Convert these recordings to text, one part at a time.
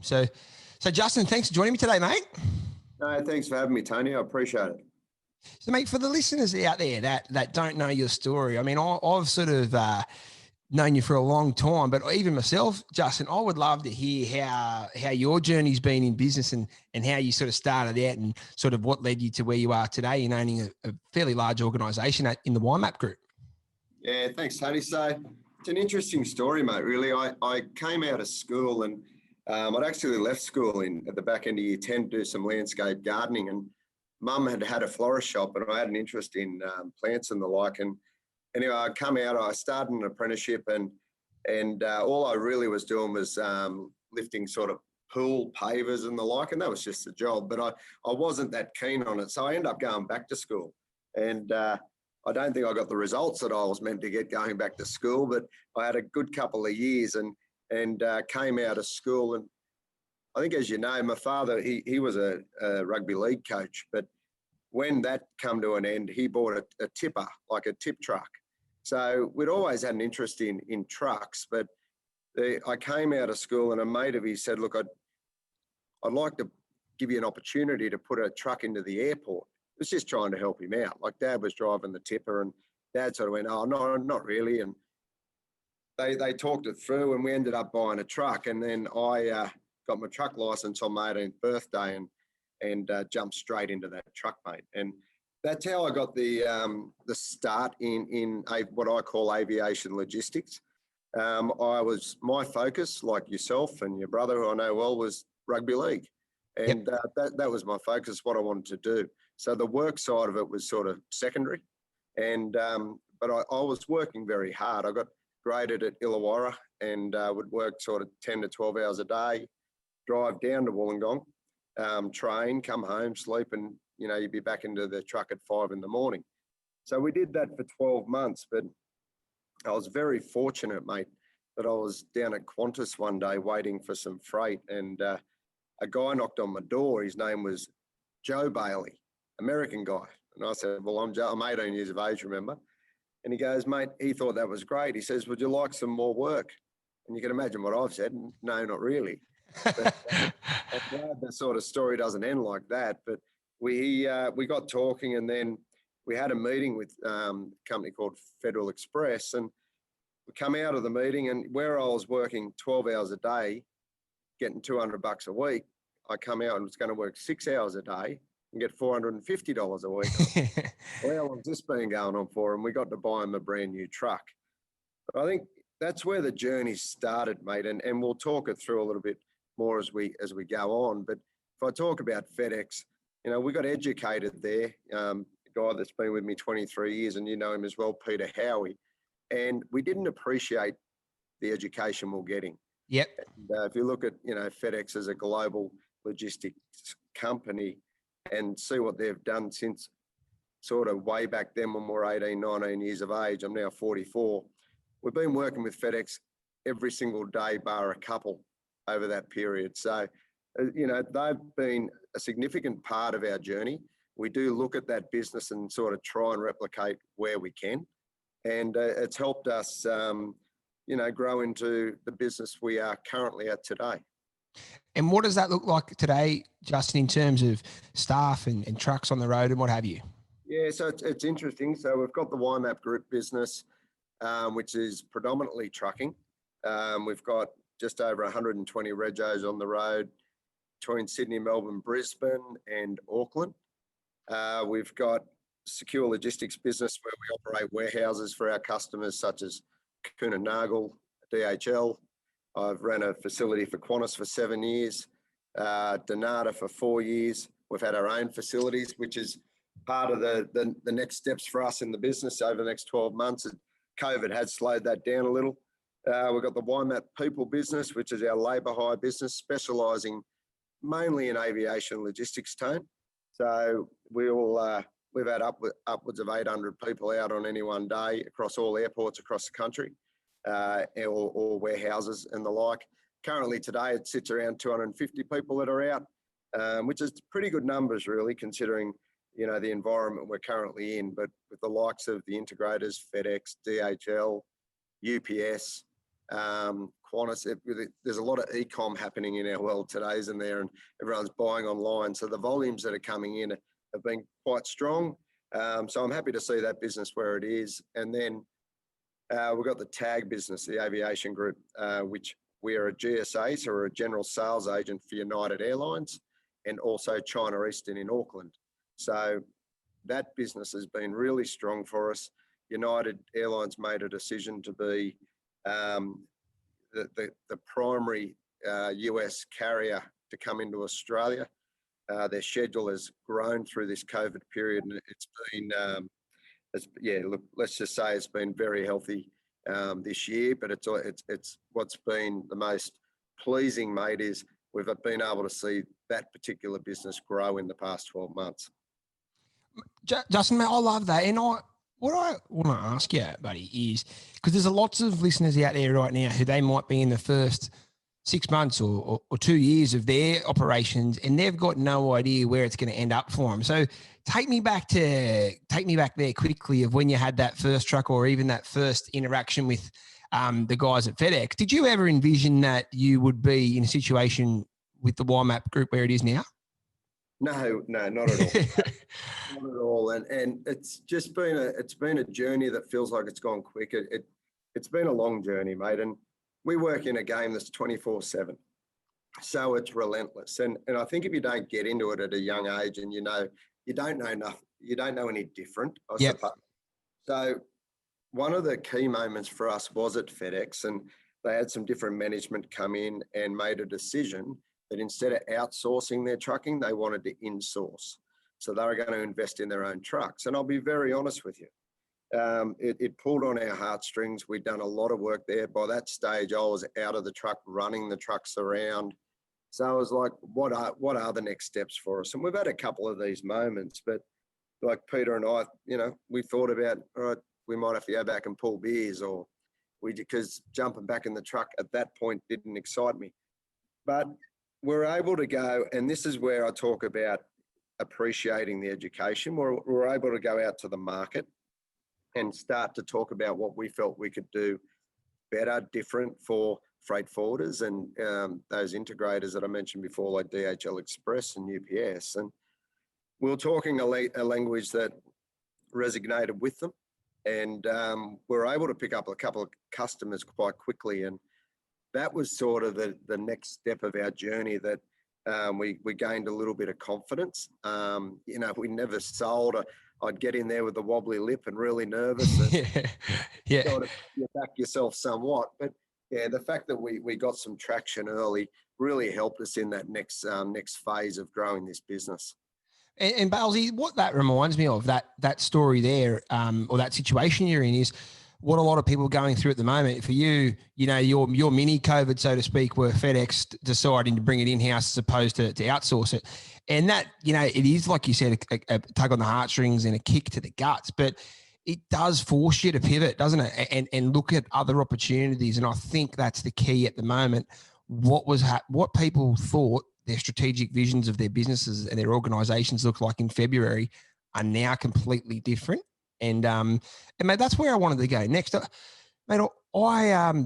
So Justin, thanks for joining me today, mate. No, thanks for having me, Tony. I appreciate it. So, mate, for the listeners out there that don't know your story, I mean, I've sort of known you for a long time, but even myself, Justin, I would love to hear how your journey's been in business and how you sort of started out and sort of what led you to where you are today in owning a fairly large organisation in the Wymap Group. Yeah, thanks, Tony. So it's an interesting story, mate, really. I came out of school and I'd actually left school at the back end of year 10 to do some landscape gardening, and Mum had a florist shop and I had an interest in plants and the like. And anyway, I come out, I started an apprenticeship and all I really was doing was lifting sort of pool pavers and the like, and that was just a job, but I wasn't that keen on it. So I ended up going back to school, and I don't think I got the results that I was meant to get going back to school, but I had a good couple of years and came out of school. And I think, as you know, my father, he was a rugby league coach, but when that come to an end, he bought a tipper, like a tip truck. So we'd always had an interest in trucks, but I came out of school and a mate of his said, look, I'd like to give you an opportunity to put a truck into the airport. It was just trying to help him out. Like, Dad was driving the tipper and Dad sort of went, oh, no, not really. And they talked it through and we ended up buying a truck. And then I got my truck license on my 18th birthday and jumped straight into that truck, mate. And that's how I got the start in what I call aviation logistics. My focus, like yourself and your brother, who I know well, was rugby league. And that was my focus, what I wanted to do. So the work side of it was sort of secondary. And but I was working very hard. I got graded at Illawarra and would work sort of 10 to 12 hours a day, drive down to Wollongong, train, come home, sleep, and you'd be back into the truck at 5 a.m. So we did that for 12 months, but I was very fortunate, mate, that I was down at Qantas one day waiting for some freight, and a guy knocked on my door. His name was Joe Bailey, American guy. And I said, well, I'm 18 years of age, remember? And he goes, mate, he thought that was great. He says, would you like some more work? And you can imagine what I've said. No, not really. But I'm glad the sort of story doesn't end like that. But we got talking, and then we had a meeting with a company called Federal Express, and we come out of the meeting, and where I was working 12 hours a day, getting $200 a week, I come out and was going to work 6 hours a day and get $450 a week. Well, how long's this been going on for? And we got to buy him a brand new truck. But I think that's where the journey started, mate. And we'll talk it through a little bit more as we go on. But if I talk about FedEx, we got educated there. A guy that's been with me 23 years, and you know him as well, Peter Howie. And we didn't appreciate the education we're getting. Yep. And, if you look at, FedEx as a global logistics company and see what they've done since sort of way back then when we were 18, 19 years of age. I'm now 44. We've been working with FedEx every single day, bar a couple over that period. So, they've been a significant part of our journey. We do look at that business and sort of try and replicate where we can. And it's helped us, grow into the business we are currently at today. And what does that look like today, Justin, in terms of staff and trucks on the road and what have you? Yeah, so it's interesting. So we've got the Wymap Group business, which is predominantly trucking. We've got just over 120 regos on the road between Sydney, Melbourne, Brisbane and Auckland. We've got secure logistics business where we operate warehouses for our customers such as Coonamble, DHL. I've ran a facility for Qantas for 7 years, Donata for 4 years. We've had our own facilities, which is part of the next steps for us in the business over the next 12 months. COVID has slowed that down a little. We've got the Wymap People business, which is our labour hire business, specialising mainly in aviation logistics team. So we've had upwards of 800 people out on any one day across all airports across the country, or warehouses and the like. Currently today, it sits around 250 people that are out, which is pretty good numbers really, considering the environment we're currently in. But with the likes of the integrators, FedEx, DHL, UPS, Qantas. There's a lot of e-com happening in our world today, isn't there? And everyone's buying online. So the volumes that are coming in have been quite strong. So I'm happy to see that business where it is. And then we've got the tag business, the aviation group, which we are a GSA, so we're a general sales agent for United Airlines and also China Eastern in Auckland. So that business has been really strong for us. United Airlines made a decision to be the primary US carrier to come into Australia. Their schedule has grown through this COVID period, and it's been, let's just say it's been very healthy this year. But it's what's been the most pleasing, mate, is we've been able to see that particular business grow in the past 12 months. Justin, mate, I love that. And what I want to ask you, buddy, is because there's lots of listeners out there right now who they might be in the first 6 months or 2 years of their operations, and they've got no idea where it's going to end up for them. So take me back there quickly of when you had that first truck or even that first interaction with the guys at FedEx. Did you ever envision that you would be in a situation with the Wymap Group where it is now? No, not at all. Not at all. And it's just been a journey that feels like it's gone quick. It's been a long journey, mate. And we work in a game that's 24/7. So it's relentless. And I think if you don't get into it at a young age and you don't know enough, you don't know any different, I suppose. So one of the key moments for us was at FedEx, and they had some different management come in and made a decision that instead of outsourcing their trucking, they wanted to insource. So they were going to invest in their own trucks. And I'll be very honest with you. It pulled on our heartstrings. We'd done a lot of work there. By that stage, I was out of the truck, running the trucks around. So I was like, what are the next steps for us? And we've had a couple of these moments, but like Peter and I, we thought about, all right, we might have to go back and pull beers, or because jumping back in the truck at that point didn't excite me. But we're able to go, and this is where I talk about appreciating the education. We're able to go out to the market and start to talk about what we felt we could do better, different for freight forwarders and those integrators that I mentioned before, like DHL Express and UPS. And we were talking a language that resonated with them. And we're able to pick up a couple of customers quite quickly. And that was sort of the next step of our journey, that we gained a little bit of confidence. We never sold. I'd get in there with a wobbly lip and really nervous. And sort of you back yourself somewhat. But yeah, the fact that we got some traction early really helped us in that next phase of growing this business. And Balesy, what that reminds me of, that story there, or that situation you're in, is what a lot of people are going through at the moment. For you, your mini COVID, so to speak, where FedEx deciding to bring it in-house as opposed to outsource it. And that, it is, like you said, a tug on the heartstrings and a kick to the guts, but it does force you to pivot, doesn't it? And look at other opportunities. And I think that's the key at the moment. What people thought their strategic visions of their businesses and their organizations look like in February are now completely different. And mate, that's where I wanted to go next. Mate,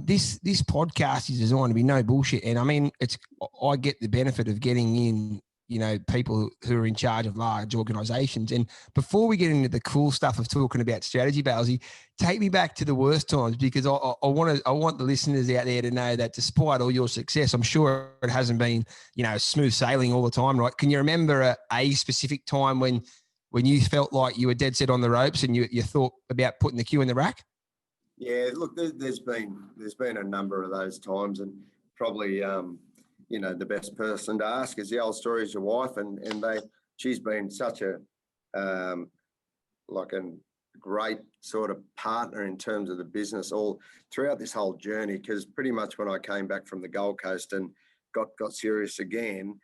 this podcast is designed to be no bullshit. And I mean, I get the benefit of getting in, people who are in charge of large organizations. And before we get into the cool stuff of talking about strategy, Balesy, take me back to the worst times, because I want the listeners out there to know that despite all your success, I'm sure it hasn't been, smooth sailing all the time, right? Can you remember a specific time when you felt like you were dead set on the ropes and you thought about putting the queue in the rack? Yeah, look, there's been a number of those times, and probably the best person to ask is the old story is your wife, and she's been such a great sort of partner in terms of the business all throughout this whole journey. Because pretty much when I came back from the Gold Coast and got serious again,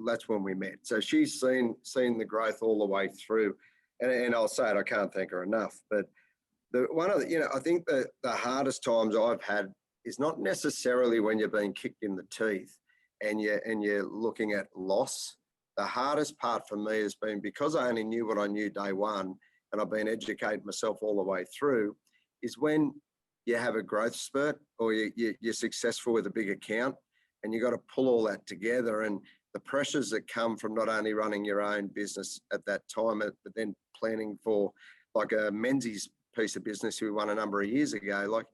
that's when we met. So she's seen the growth all the way through, and I'll say it, I can't thank her enough. But I think the hardest times I've had is not necessarily when you're being kicked in the teeth and you're looking at loss. The hardest part for me has been, because I only knew what I knew day one, and I've been educating myself all the way through, is when you have a growth spurt, or you're successful with a big account, and you got to pull all that together. And the pressures that come from not only running your own business at that time, but then planning for like a Menzies piece of business we won a number of years ago. Like,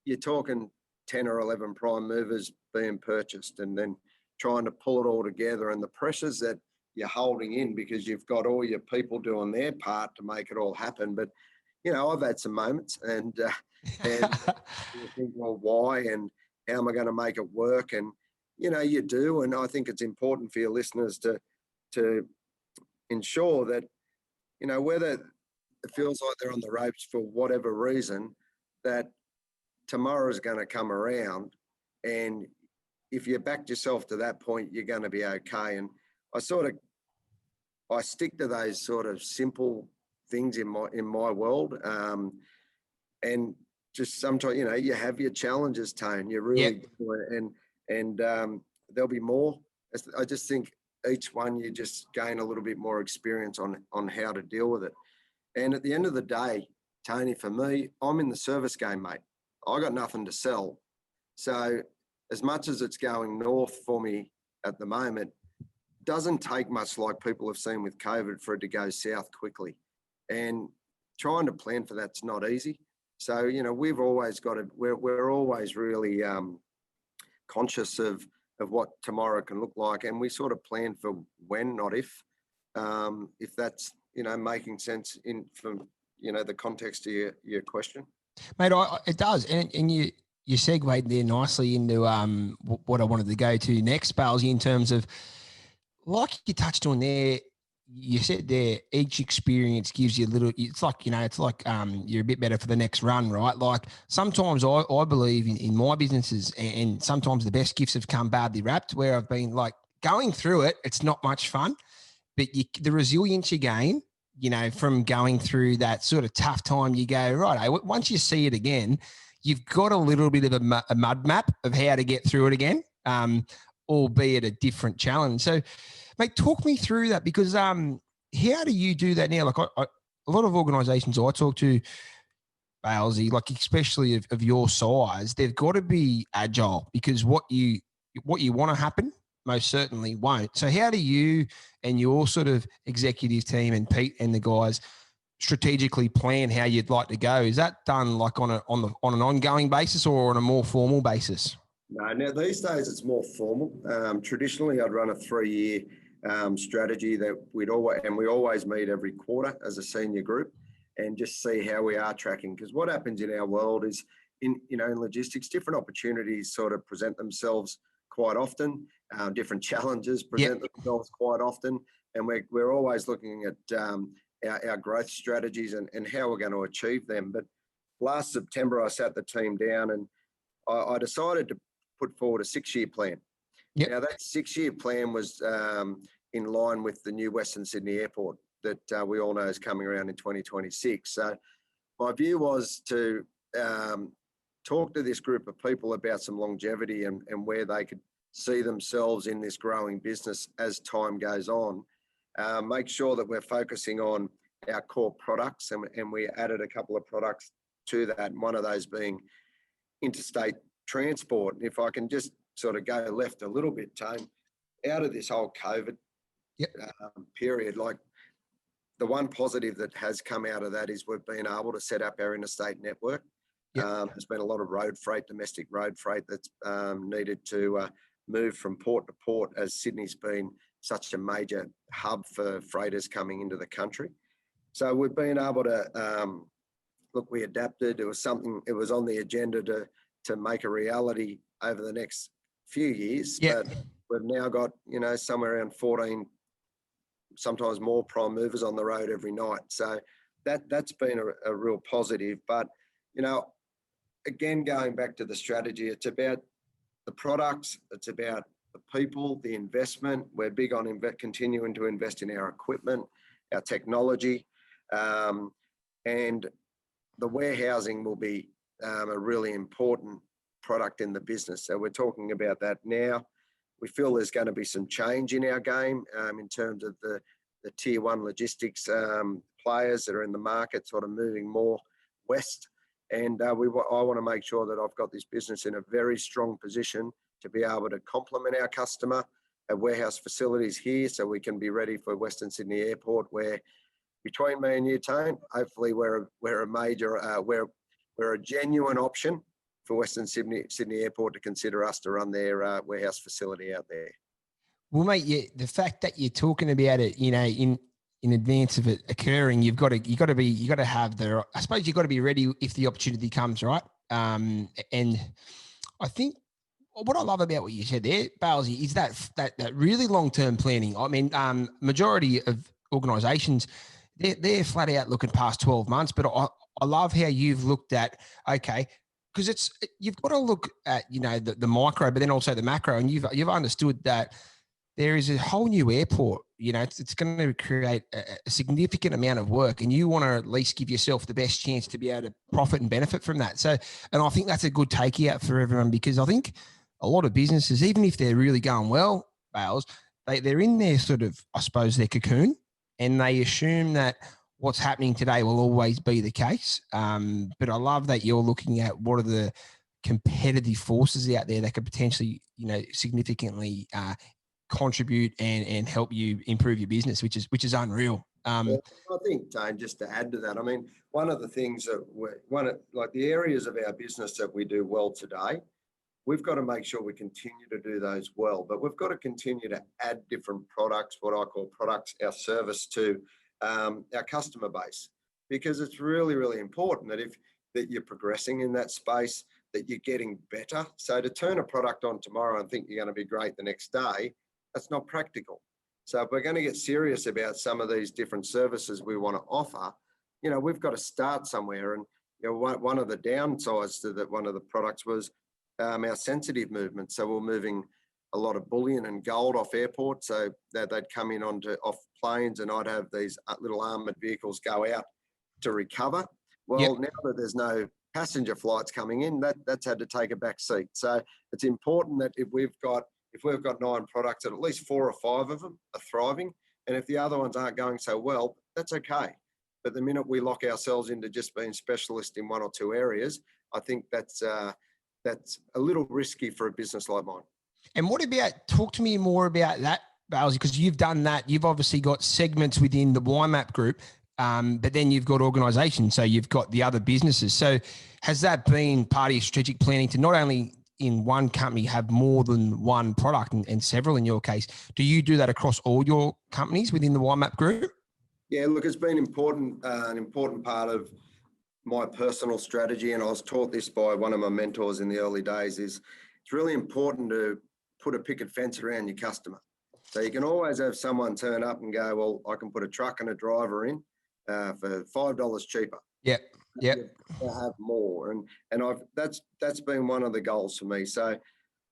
you're talking 10 or 11 prime movers being purchased, and then trying to pull it all together, and the pressures that you're holding in because you've got all your people doing their part to make it all happen. But, I've had some moments, and you think, well, why, and how am I going to make it work? And, you do. And I think it's important for your listeners to ensure that, whether it feels like they're on the ropes for whatever reason, that tomorrow is going to come around. And if you backed yourself to that point, you're going to be okay. And I stick to those sort of simple things in my world. And just sometimes, you have your challenges, Tone. You really do. And there'll be more. I just think each one you just gain a little bit more experience on how to deal with it. And at the end of the day, Tony, for me, I'm in the service game, mate. I got nothing to sell. So as much as it's going north for me at the moment, doesn't take much, like people have seen with COVID, for it to go south quickly. And trying to plan for that's not easy. So, we've always got to, we're always really conscious of what tomorrow can look like. And we sort of plan for when, not if that's, making sense from, the context of your question. Mate, it does. And you segued there nicely into what I wanted to go to next, Balesy, in terms of, like you touched on there, you said there, each experience gives you a little, it's like you're a bit better for the next run, right? Like sometimes I believe in my businesses, and sometimes the best gifts have come badly wrapped, where I've been like going through it. It's not much fun, but the resilience you gain, from going through that sort of tough time, you go, right, once you see it again, you've got a little bit of a mud map of how to get through it again, albeit a different challenge. So, mate, talk me through that, because how do you do that now? Like a lot of organisations I talk to, Balesy, like especially of your size, they've got to be agile, because what you want to happen most certainly won't. So how do you and your sort of executive team and Pete and the guys strategically plan how you'd like to go? Is that done like on an ongoing basis or on a more formal basis? No, now these days it's more formal. Traditionally, I'd run a 3-year strategy that we always meet every quarter as a senior group and just see how we are tracking. Because what happens in our world is, in logistics, different opportunities sort of present themselves quite often. Different challenges present themselves quite often, and we're always looking at our growth strategies and how we're going to achieve them. But last September, I sat the team down and I decided to put forward a 6-year plan. Yep. Now, that 6-year plan was in line with the new Western Sydney Airport that we all know is coming around in 2026. So my view was to talk to this group of people about some longevity and where they could see themselves in this growing business as time goes on. Make sure that we're focusing on our core products, and we added a couple of products to that, and one of those being interstate transport. And if I can just sort of go left a little bit, Tone, out of this whole COVID period, like the one positive that has come out of that is we've been able to set up our interstate network. There's been a lot of road freight, domestic road freight that's needed to move from port to port, as Sydney's been such a major hub for freighters coming into the country. So we've been able to, we adapted. It was on the agenda to make a reality over the next few years, but we've now got, somewhere around 14, sometimes more prime movers on the road every night. So that's been a real positive. But, again, going back to the strategy, it's about the products, it's about the people, the investment. We're big on continuing to invest in our equipment, our technology, and the warehousing will be a really important product in the business. So we're talking about that now. We feel there's going to be some change in our game in terms of the tier one logistics players that are in the market sort of moving more west And I want to make sure that I've got this business in a very strong position to be able to complement our customer. Our warehouse facilities here, so we can be ready for Western Sydney Airport, where between me and you, Tane, hopefully we're a genuine option for Western Sydney Airport to consider us to run their warehouse facility out there. Well, mate, the fact that you're talking about it, in advance of it occurring, you've got to have I suppose you've got to be ready if the opportunity comes, right? And I think what I love about what you said there, Balesy, is that really long-term planning. I mean, majority of organisations, they're flat out looking past 12 months, but I love how you've looked at, okay, because you've got to look at, the micro, but then also the macro, and you've understood that there is a whole new airport. It's going to create a significant amount of work, and you want to at least give yourself the best chance to be able to profit and benefit from that. So, and I think that's a good takeout for everyone, because I think a lot of businesses, even if they're really going well, Bales, they're in their sort of, I suppose, their cocoon, and they assume that what's happening today will always be the case. But I love that you're looking at what are the competitive forces out there that could potentially, significantly contribute and help you improve your business, which is unreal. I think, Dane, just to add to that, I mean, one of the things that like the areas of our business that we do well today, we've got to make sure we continue to do those well, but we've got to continue to add different products, what I call products, our service to our customer base, because it's really, really important that you're progressing in that space, that you're getting better. So to turn a product on tomorrow and think you're going to be great the next day, that's not practical. So if we're going to get serious about some of these different services we want to offer, we've got to start somewhere. And one of the downsides to that, one of the products was our sensitive movement. So we're moving a lot of bullion and gold off airports, so that they'd come in off planes, and I'd have these little armored vehicles go out to recover. Well, Now that there's no passenger flights coming in, that's had to take a back seat. So it's important that if we've got 9 products, that at least 4 or 5 of them are thriving. And if the other ones aren't going so well, that's okay. But the minute we lock ourselves into just being specialist in 1 or 2 areas, I think that's a little risky for a business like mine. And talk to me more about that, Balesy, because you've done that. You've obviously got segments within the Wymap Group, but then you've got organisations, so you've got the other businesses. So has that been part of your strategic planning to not only in one company have more than one product and several in your case? Do you do that across all your companies within the Wymap Group? Yeah, look, it's been an important part of my personal strategy, and I was taught this by one of my mentors in the early days, is it's really important to put a picket fence around your customer. So you can always have someone turn up and go, well, I can put a truck and a driver in for $5 cheaper. Yeah. To have more, and that's been one of the goals for me. So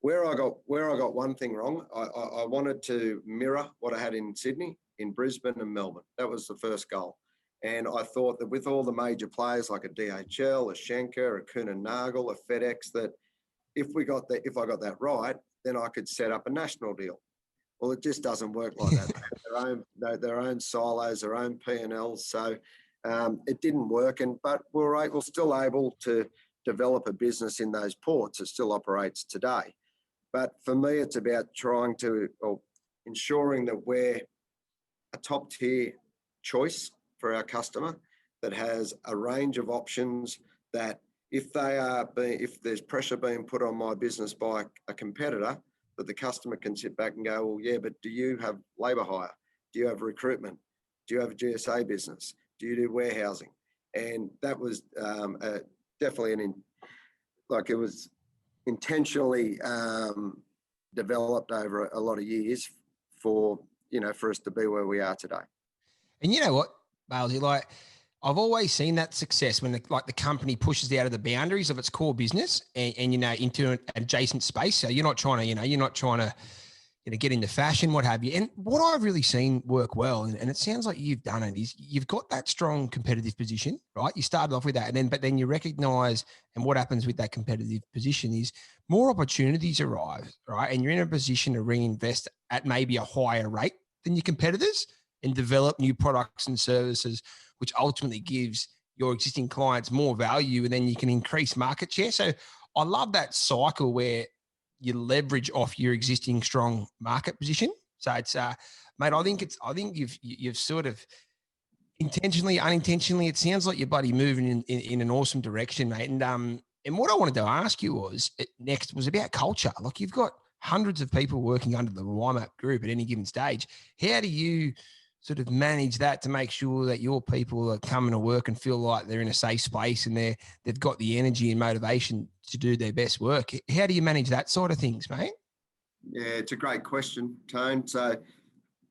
where I got one thing wrong, I wanted to mirror what I had in Sydney, in Brisbane and Melbourne. That was the first goal. And I thought that with all the major players like a DHL, a Schenker, a Kuehne Nagel, a FedEx, that if I got that right, then I could set up a national deal. Well, it just doesn't work like that. They have their own silos, their own P&Ls. So it didn't work. But we're still able to develop a business in those ports. It still operates today. But for me, it's about ensuring that we're a top tier choice for our customer that has a range of options, that if there's pressure being put on my business by a competitor, that the customer can sit back and go, well, yeah, but do you have labour hire? Do you have recruitment? Do you have a GSA business? Do you do warehousing? And that was definitely it was intentionally developed over a lot of years for us to be where we are today. And you know what, Balesy, like I've always seen that success when the company pushes out of the boundaries of its core business and into an adjacent space. So you're not trying to get into fashion, what have you. And what I've really seen work well, and it sounds like you've done it, is you've got that strong competitive position, right? You started off with that, but then you recognize, and what happens with that competitive position is more opportunities arrive, right? And you're in a position to reinvest at maybe a higher rate than your competitors and develop new products and services, which ultimately gives your existing clients more value, and then you can increase market share. So I love that cycle where you leverage off your existing strong market position. So it's, mate, I think you've sort of intentionally, unintentionally, it sounds like you're buddy moving in an awesome direction, mate. And what I wanted to ask you was next was about culture. Like, you've got hundreds of people working under the Wymap Group at any given stage. How do you sort of manage that to make sure that your people are coming to work and feel like they're in a safe space and they've got the energy and motivation to do their best work? How do you manage that sort of things, mate? Yeah, it's a great question, Tone. So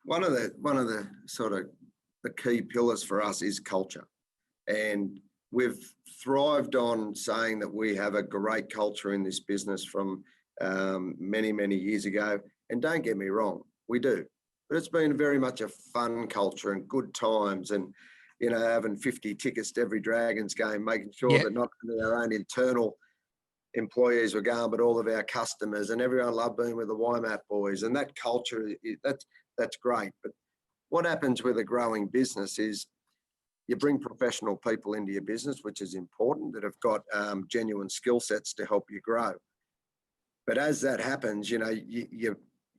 one of the sort of the key pillars for us is culture. And we've thrived on saying that we have a great culture in this business from many, many years ago. And don't get me wrong, we do. But it's been very much a fun culture and good times, and, you know, having 50 tickets to every Dragons game, making sure that not only our own internal employees were going, but all of our customers, and everyone loved being with the Wymap boys. And that culture, that's great. But what happens with a growing business is you bring professional people into your business, which is important, that have got genuine skill sets to help you grow. But as that happens, you know,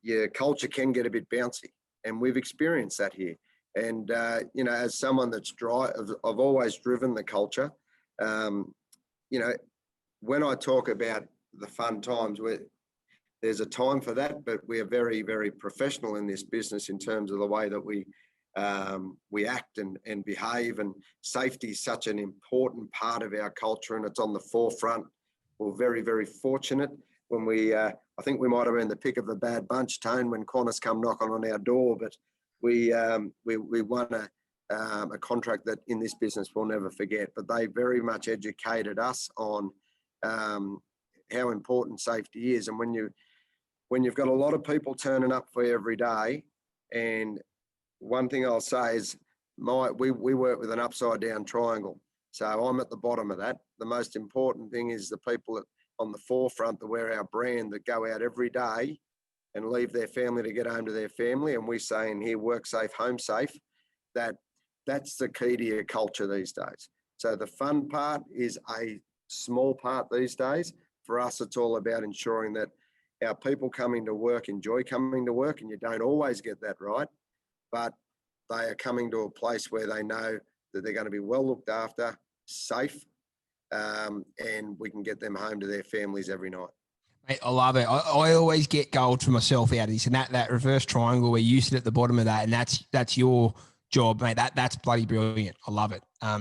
your culture can get a bit bouncy, and we've experienced that here. And, you know, as someone I've always driven the culture. You know, when I talk about the fun times, there's a time for that, but we are very, very professional in this business in terms of the way that we act and behave. And safety is such an important part of our culture, and it's on the forefront. We're very, very fortunate when I think we might have been the pick of a bad bunch, Tone, when Qantas come knocking on our door, but we won a contract that in this business we'll never forget. But they very much educated us on how important safety is. And when you've got a lot of people turning up for you every day, and one thing I'll say is we work with an upside down triangle. So I'm at the bottom of that. The most important thing is the people on the forefront that wear our brand, that go out every day and leave their family to get home to their family. And we say in here, work safe, home safe. That's the key to your culture these days. So the fun part is a small part these days. For us, it's all about ensuring that our people coming to work enjoy coming to work, and you don't always get that right, but they are coming to a place where they know that they're going to be well looked after, safe, and we can get them home to their families every night. Mate, I love it. I always get gold for myself out of this, and that reverse triangle where you sit at the bottom of that, and that's your job, mate. That's bloody brilliant. I love it. Yeah, I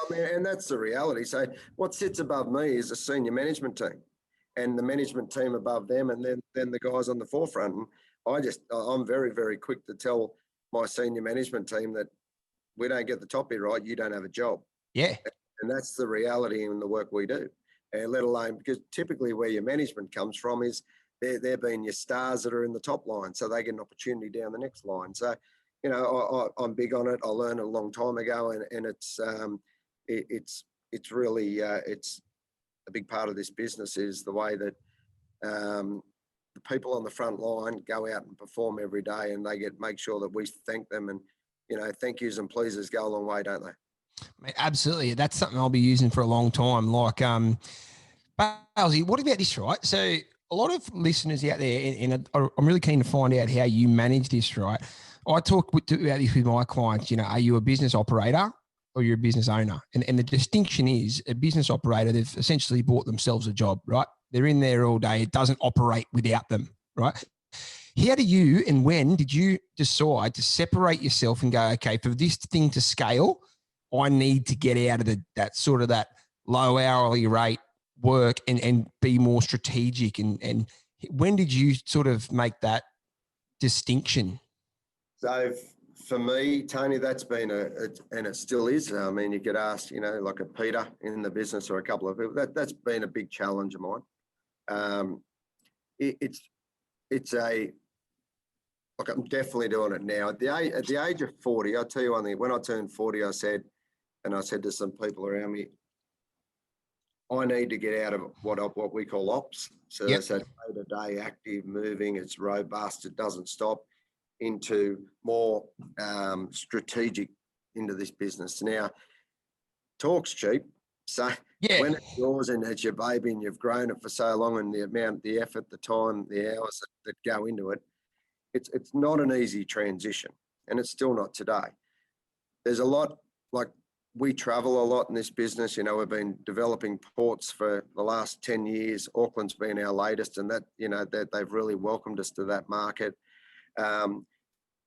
mean, and that's the reality. So what sits above me is a senior management team, and the management team above them, and then the guys on the forefront. And I'm very, very quick to tell my senior management team that we don't get the top bit right, you don't have a job. Yeah. And that's the reality in the work we do. And let alone, because typically where your management comes from is they're being your stars that are in the top line, so they get an opportunity down the next line. So, you know, I'm big on it. I learned it a long time ago, and it's really it's a big part of this business is the way that the people on the front line go out and perform every day, and make sure that we thank them. And, you know, thank yous and pleases go a long way, don't they? Mate, absolutely. That's something I'll be using for a long time. Like, Balesy, what about this, right? So a lot of listeners out there, and I'm really keen to find out how you manage this, right? I talk about this with my clients. You know, are you a business operator or you're a business owner? And the distinction is a business operator, they've essentially bought themselves a job, right? They're in there all day. It doesn't operate without them, right? How do you and when did you decide to separate yourself and go, okay, for this thing to scale, I need to get out of that low hourly rate work and be more strategic? And when did you sort of make that distinction? So for me, Tony, that's been and it still is. I mean, you could ask, you know, like a Peter in the business or a couple of people. That's been a big challenge of mine. Look, I'm definitely doing it now. At the age of 40, I'll tell you one thing. When I turned 40, I said to some people around me, I need to get out of what we call ops. So that's that day-to-day active, moving, it's robust, it doesn't stop, into more strategic into this business. Now, talk's cheap. So Yeah. when it's yours and it's your baby and you've grown it for so long, and the amount, the effort, the time, the hours that go into it, it's not an easy transition, and it's still not today. There's a lot, like, we travel a lot in this business. You know, we've been developing ports for the last 10 years. Auckland's been our latest, and that, you know, that they've really welcomed us to that market.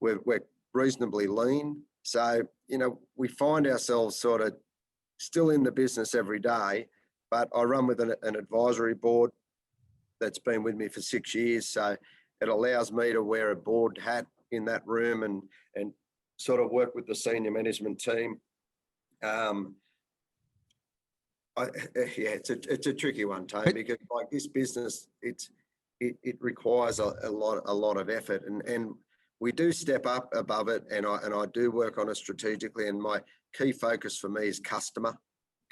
We're reasonably lean. So, you know, we find ourselves sort of still in the business every day, but I run with an advisory board that's been with me for 6 years. So it allows me to wear a board hat in that room and sort of work with the senior management team. It's a tricky one, Tony, because like this business, it requires a lot of effort, and we do step up above it, and I do work on it strategically. And my key focus for me is customer.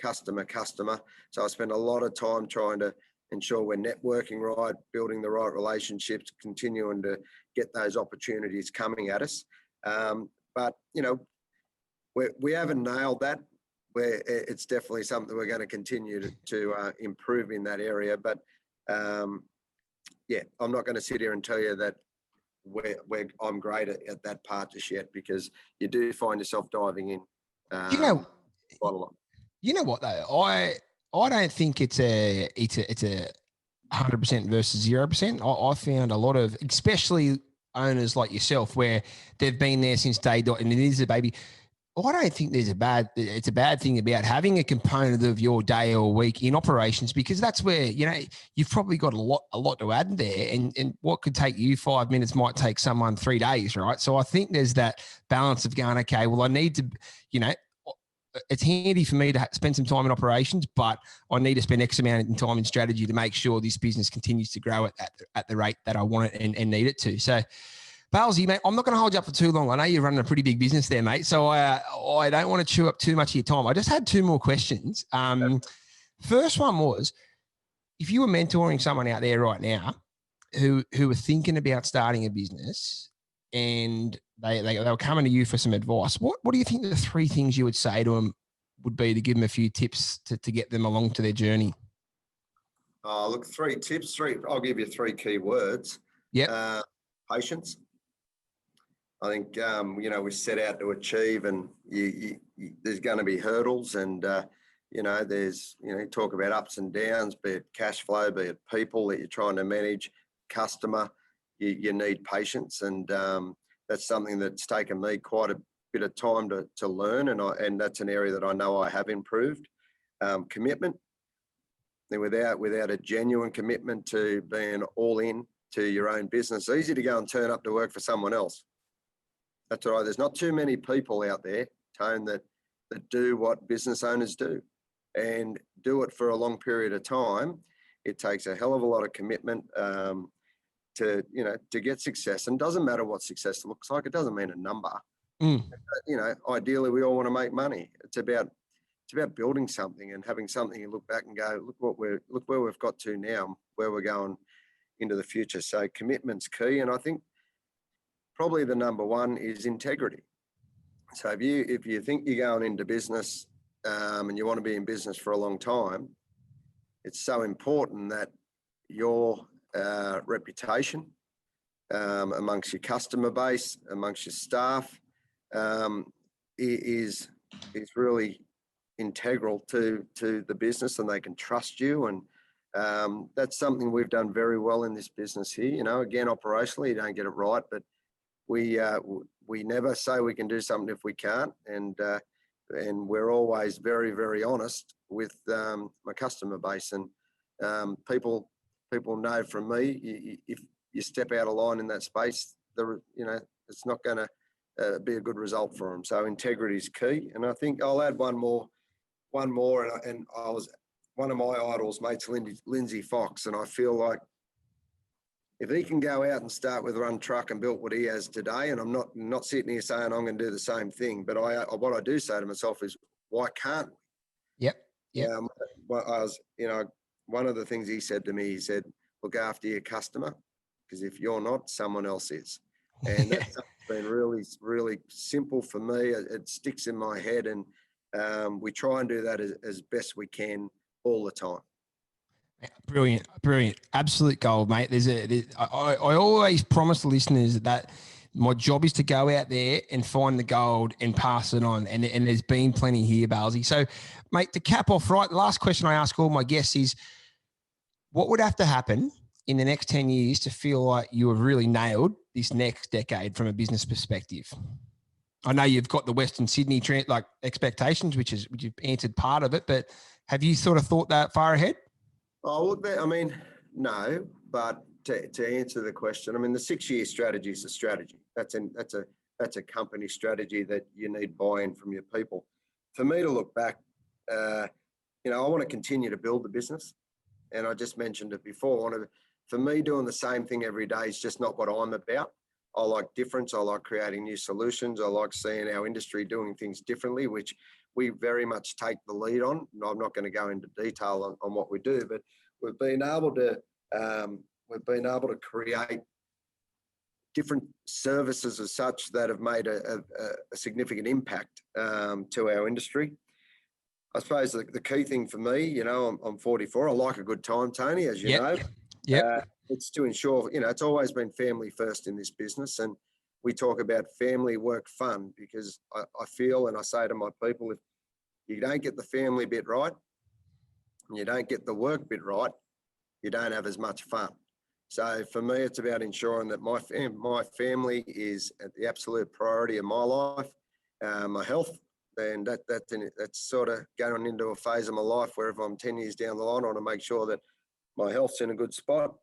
So I spend a lot of time trying to ensure we're networking right, building the right relationships, continuing to get those opportunities coming at us. But you know, we haven't nailed that. It's definitely something we're going to continue to improve in that area. But yeah, I'm not going to sit here and tell you that I'm great at that part just yet, because you do find yourself diving in. You know, quite a lot. You know what though? I don't think it's a 100% versus 0%. I found a lot of, especially owners like yourself, where they've been there since day dot, and it is a baby. I don't think it's a bad thing about having a component of your day or week in operations, because that's where, you know, you've probably got a lot to add there, and what could take you 5 minutes might take someone 3 days, right? So I think there's that balance of going, okay, well, I need to, you know, it's handy for me to spend some time in operations, but I need to spend X amount of time in strategy to make sure this business continues to grow at the rate that I want it and need it to. So, Balesy, mate, I'm not going to hold you up for too long. I know you're running a pretty big business there, mate. So I don't want to chew up too much of your time. I just had 2 more questions. First one was, if you were mentoring someone out there right now who were thinking about starting a business, and they were coming to you for some advice, what do you think the 3 things you would say to them would be to give them a few tips to get them along to their journey? Look, 3 tips. I'll give you 3 key words. Yeah. Patience. I think, you know, we set out to achieve, and there's going to be hurdles, and, you know, you talk about ups and downs, be it cash flow, be it people that you're trying to manage, customer, you need patience. And that's something that's taken me quite a bit of time to learn. And that's an area that I know I have improved. Commitment. And without a genuine commitment to being all in to your own business, it's easy to go and turn up to work for someone else. That's right. There's not too many people out there, Tone, that do what business owners do, and do it for a long period of time. It takes a hell of a lot of commitment to get success. And doesn't matter what success looks like. It doesn't mean a number. You know, ideally, we all want to make money. It's about building something and having something you look back and go, look where we've got to now, where we're going into the future. So commitment's key. And I think probably the number 1 is integrity. So if you think you're going into business and you want to be in business for a long time, it's so important that your reputation amongst your customer base, amongst your staff, is really integral to the business, and they can trust you. And that's something we've done very well in this business here. You know, again, operationally, you don't get it right, but we never say we can do something if we can't, and we're always very, very honest with my customer base. And people know from me, if you step out of line in that space, it's not going to be a good result for them. So integrity is key. And I think I'll add one more. And I was one of my idols, mate's Lindsay Fox, and I feel like if he can go out and start with run truck and built what he has today, and I'm not sitting here saying I'm going to do the same thing, but what I do say to myself is, why can't we? Yep. One of the things he said to me, he said, look after your customer, because if you're not, someone else is. And that's been really, really simple for me. It sticks in my head, and we try and do that as best we can all the time. Brilliant, brilliant, absolute gold, mate. I always promise the listeners that my job is to go out there and find the gold and pass it on. And there's been plenty here, Balsy. So, mate, to cap off, right, the last question I ask all my guests is, what would have to happen in the next 10 years to feel like you have really nailed this next decade from a business perspective? I know you've got the Western Sydney expectations, which you've answered part of it, but have you sort of thought that far ahead? Oh, I mean, no, but to answer the question, I mean, the 6-year strategy is a strategy. That's a company strategy that you need buy-in from your people. For me to look back, I want to continue to build the business. And I just mentioned it before. For me, doing the same thing every day is just not what I'm about. I like difference. I like creating new solutions. I like seeing our industry doing things differently, which we very much take the lead on. I'm not going to go into detail on what we do, but we've been able to create different services as such that have made a significant impact to our industry. I suppose the key thing for me, I'm 44. I like a good time, Tony, as you know. Yeah. It's to ensure, it's always been family first in this business. And we talk about family, work, fun, because I feel, and I say to my people, if you don't get the family bit right, and you don't get the work bit right, you don't have as much fun. So for me, it's about ensuring that my family is at the absolute priority of my life, my health. And that's sort of going into a phase of my life where if I'm 10 years down the line, I want to make sure that my health's in a good spot.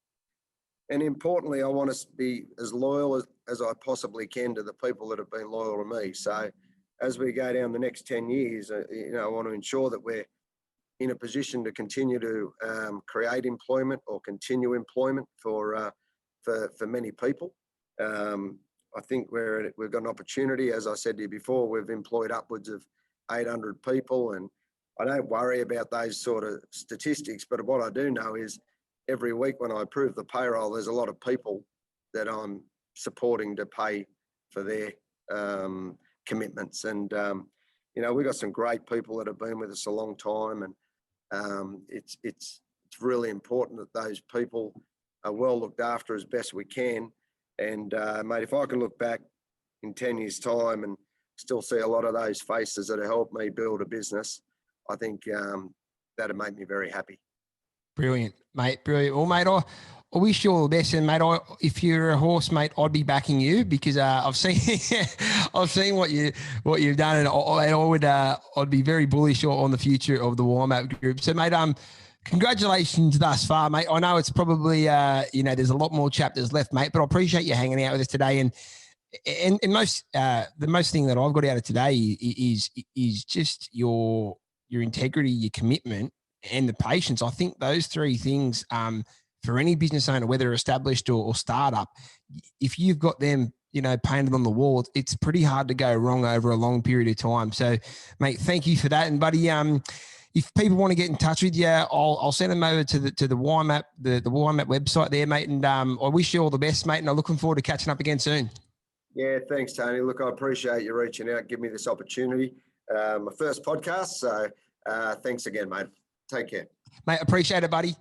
And importantly, I want to be as loyal as I possibly can to the people that have been loyal to me. So as we go down the next 10 years, I want to ensure that we're in a position to continue to create employment or continue employment for many people. I think we've got an opportunity. As I said to you before, we've employed upwards of 800 people, and I don't worry about those sort of statistics. But what I do know is every week when I approve the payroll, there's a lot of people that I'm supporting to pay for their commitments. And, we've got some great people that have been with us a long time, and it's really important that those people are well looked after as best we can. And mate, if I can look back in 10 years' time and still see a lot of those faces that have helped me build a business, I think that'd make me very happy. Brilliant, mate. Brilliant. Well, mate, I wish you all the best. And mate, if you're a horse, mate, I'd be backing you because I've seen what you've done, and I'd be very bullish on the future of the Wymap Group. So, mate, congratulations thus far, mate. I know it's probably there's a lot more chapters left, mate, but I appreciate you hanging out with us today. And the most thing that I've got out of today is just your integrity, your commitment, and the patience. I think those three things, for any business owner, whether established or startup, if you've got them, painted on the wall, it's pretty hard to go wrong over a long period of time. So, mate, thank you for that. And buddy, if people want to get in touch with you, I'll send them over to the Wymap, the Wymap website there, mate. And I wish you all the best, mate. And I'm looking forward to catching up again soon. Yeah, thanks, Tony. Look, I appreciate you reaching out, give me this opportunity. My first podcast. So thanks again, mate. Take care. Mate, appreciate it, buddy.